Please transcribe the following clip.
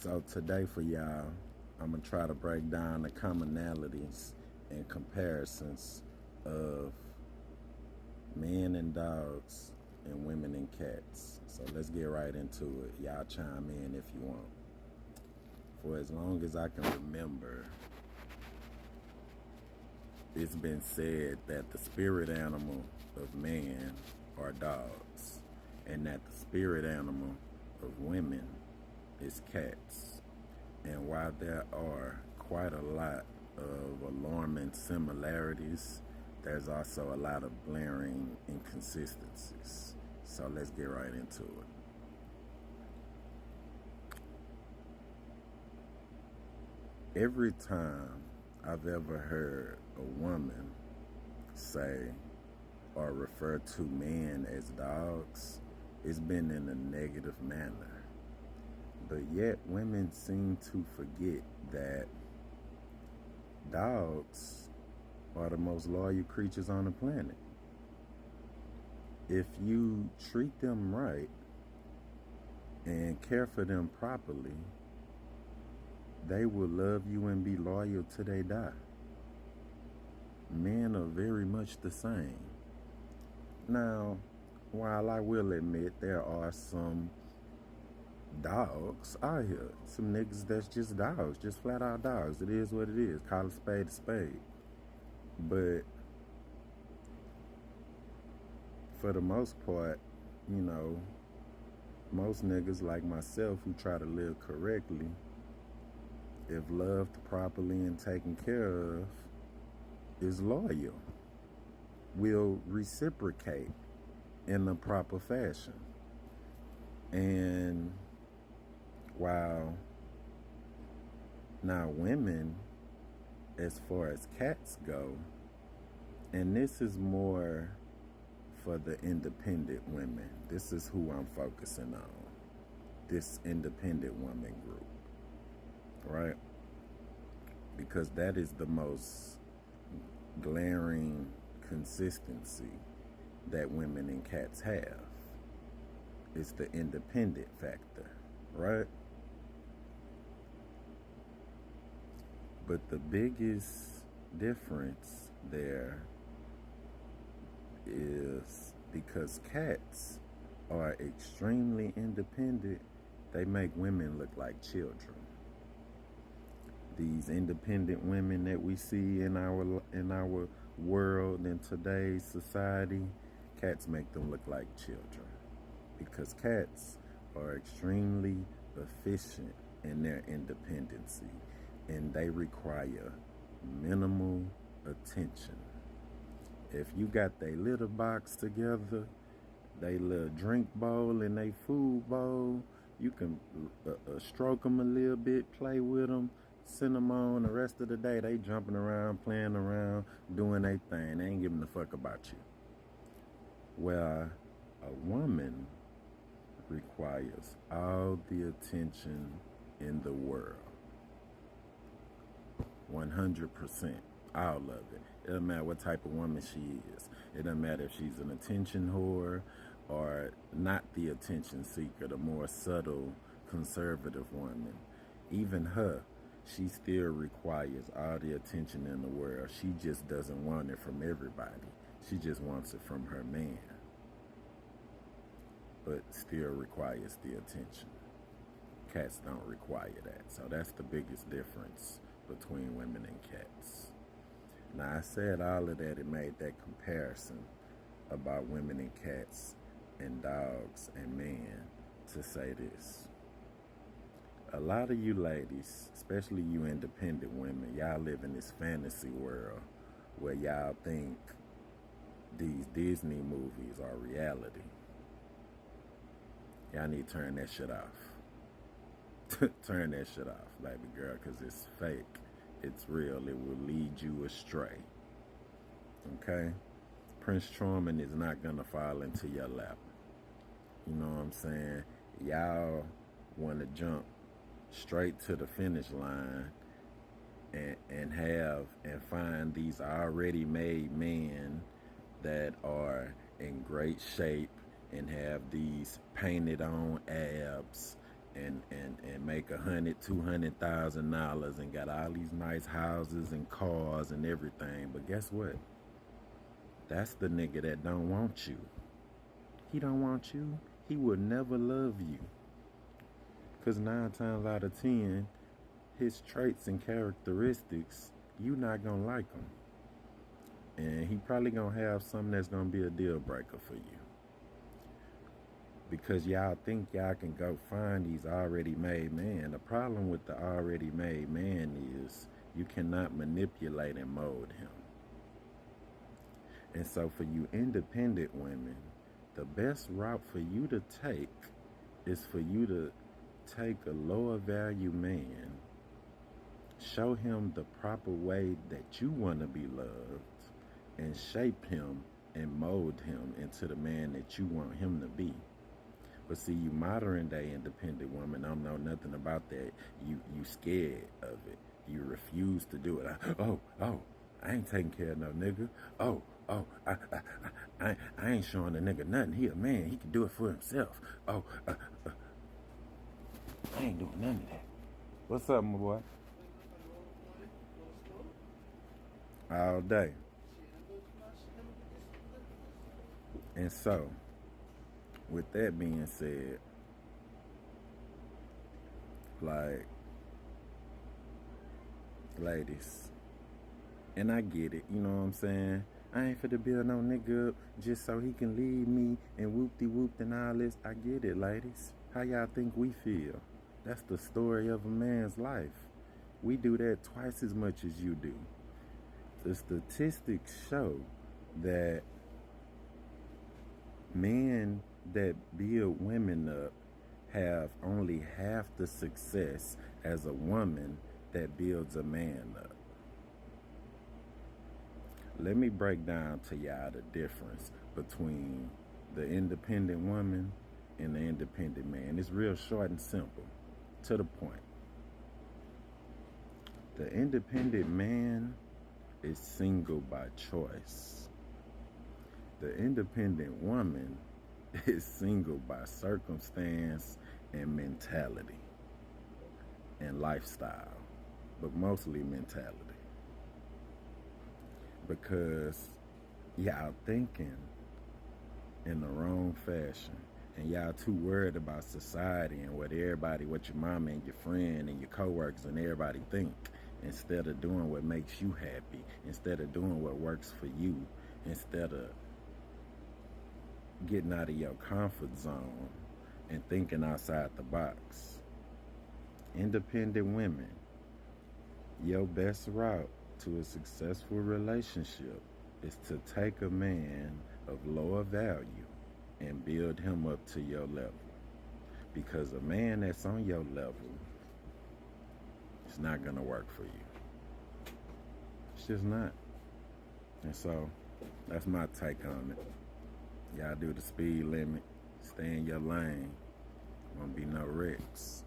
So today for y'all, I'm gonna try to break down the commonalities and comparisons of men and dogs and women and cats. So let's get right into it. Y'all chime in if you want. For as long as I can remember, it's been said that the spirit animal of man are dogs, and that the spirit animal of women is cats. And while there are quite a lot of alarming similarities, there's also a lot of glaring inconsistencies. So let's get right into it. Every time I've ever heard a woman say or refer to men as dogs, it's been in a negative manner. But yet, women seem to forget that dogs are the most loyal creatures on the planet. If you treat them right and care for them properly, they will love you and be loyal till they die. Men are very much the same. Now, while I will admit there are some dogs out here, some niggas that's just dogs, just flat out dogs. It is what it is. Call a spade a spade. But for the most part, you know, most niggas like myself who try to live correctly, if loved properly and taken care of, is loyal, will reciprocate in the proper fashion. And while now women, as far as cats go, and this is more for the independent women, this is who I'm focusing on, this independent woman group, right? Because that is the most glaring consistency that women and cats have. It's the independent factor, right? But the biggest difference there is because cats are extremely independent, they make women look like children. These independent women that we see in our world in today's society, cats make them look like children because cats are extremely efficient in their independency and they require minimal attention. If you got their litter box together, they little drink bowl and they food bowl, you can stroke them a little bit, play with them, send them on. The rest of the day, they jumping around, playing around, doing their thing. They ain't giving a fuck about you. Well, a woman requires all the attention in the world. 100%. All of it. It doesn't matter what type of woman she is. It doesn't matter if she's an attention whore or not the attention seeker, the more subtle, conservative woman. Even her, she still requires all the attention in the world. She just doesn't want it from everybody. She just wants it from her man. But still requires the attention. Cats don't require that. So that's the biggest difference between women and cats. Now, I said all of that and made that comparison about women and cats and dogs and men to say this. A lot of you ladies, especially you independent women, y'all live in this fantasy world where y'all think these Disney movies are reality. Y'all need to turn that shit off. Turn that shit off, baby girl, because it's fake. It's real. It will lead you astray. Okay? Prince Charming is not going to fall into your lap. You know what I'm saying? Y'all want to jump straight to the finish line and have and find these already made men that are in great shape and have these painted on abs and and make $100,000, $200,000 and got all these nice houses and cars and everything. But guess what? That's the nigga that don't want you. He don't want you. He will never love you. Because 9 times out of 10, his traits and characteristics, you not going to like him. And he probably going to have something that's going to be a deal breaker for you. Because y'all think y'all can go find these already made men. The problem with the already made man is you cannot manipulate and mold him. And so for you independent women, the best route for you to take is for you to take a lower value man, show him the proper way that you want to be loved, and shape him and mold him into the man that you want him to be. But see, you modern day independent woman don't know nothing about that. You scared of it. You refuse to do it. I ain't taking care of no nigga. I ain't showing the nigga nothing. He a man. He can do it for himself. I ain't doing none of that. What's up, my boy? All day. And so, with that being said, like, ladies, and I get it, you know what I'm saying? I ain't finna build no nigga up just so he can leave me and whoop-de-whoop and all this. I get it, ladies. How y'all think we feel? That's the story of a man's life. We do that twice as much as you do. The statistics show that men that build women up have only half the success as a woman that builds a man up. Let me break down to y'all the difference between the independent woman and the independent man. It's real short and simple, to the point. The independent man is single by choice. The independent woman is single by circumstance and mentality and lifestyle, but mostly mentality. Because y'all thinking in the wrong fashion, and y'all too worried about society and what your mama and your friend and your coworkers and everybody think, instead of doing what makes you happy, instead of doing what works for you, instead of getting out of your comfort zone and thinking outside the box. Independent women, your best route to a successful relationship is to take a man of lower value and build him up to your level. Because a man that's on your level is not going to work for you. It's just not. And so, that's my take on it. Y'all do the speed limit. Stay in your lane. Won't be no wrecks.